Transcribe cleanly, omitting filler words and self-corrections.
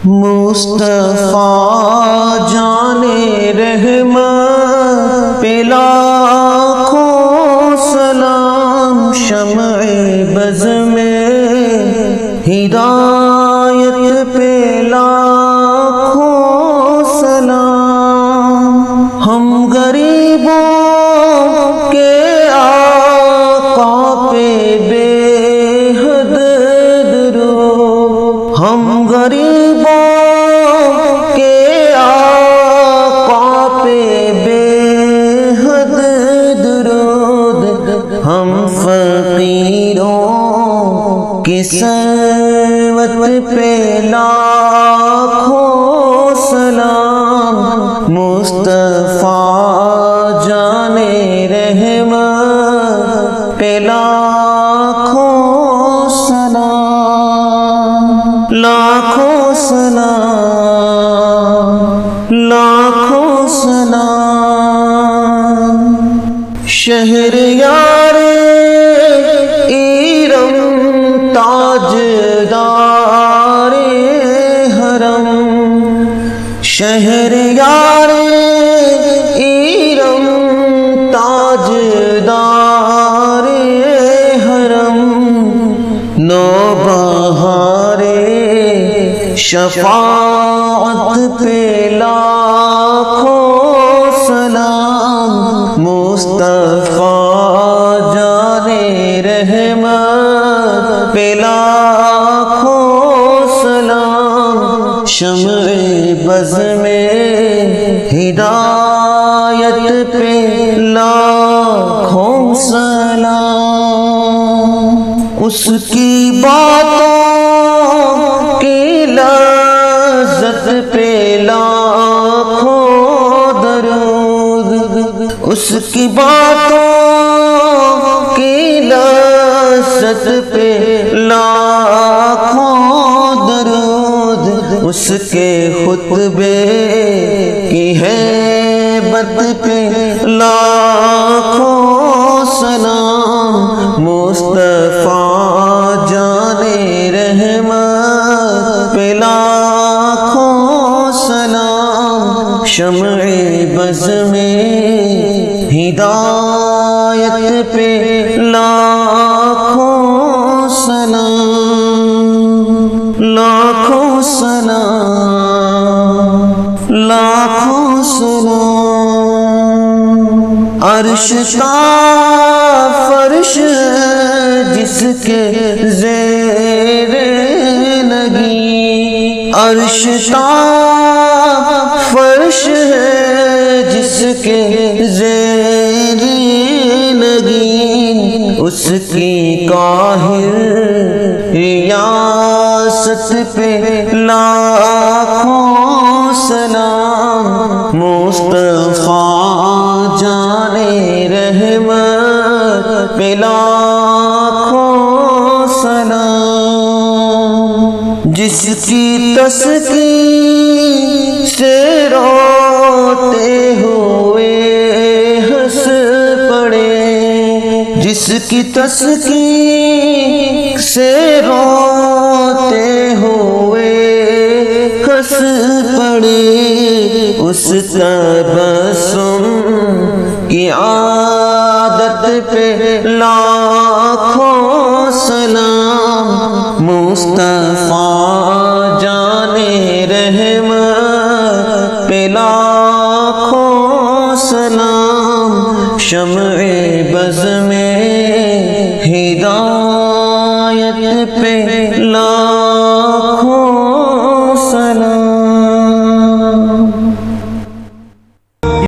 مصطفیٰ جانے رحمت پہ لاکھوں سلام، شمع بز میں ہدایت پہ لاکھوں سلام، ہم غریبوں کے آقا پہ بے حد درود، ہم غریبوں کے آقا پہ بے حد درود، ہم فقیروں کی ثروت پہ لاکھوں سلام، مصطفیٰ جانے رحمت پہ لاکھوں سلام، لاکھوں سلام، لاکھوں سلام۔ شہریار ایرم تاجدار حرم، شہریار ایرم تاجدار حرم، نوبہار شفاعت پہ لاکھوں سلام، مصطفیٰ جانے رحمت پہ لاکھوں سلام، شمع بز میں ہدایت پہ لاکھوں سلام، اس کی باتوں کی لذت پہ لاکھوں درود، اس کی باتوں کی لذت پہ لاکھوں درود، اس کے خطبے کی ہیبت پہ لاکھوں سلام، مصطفیٰ جانے رحمت پہ لاکھوں سلام، شمع بز میں ہدایت پہ لاکھوں سلام، لاکھوں سلام، لاکھوں سلام۔ عرش کا فرش جس کے زیر لگی، عرش کا فرش ہے جس کے زیر لگی، اس کی قاہر ریاست پہ لاکھوں سلام، مصطفیٰ جانے رحمت پہ لاکھوں سلام، جس کی تسکین سے روتے ہوئے ہنس پڑے، جس کی تسکین سے روتے ہوئے ہنس پڑے، اس تبسم کی عادت پہ لاکھوں سلام، مصطفیٰ جانے رحمت پہ لاکھوں سلام، شمع بز میں ہدایت پہ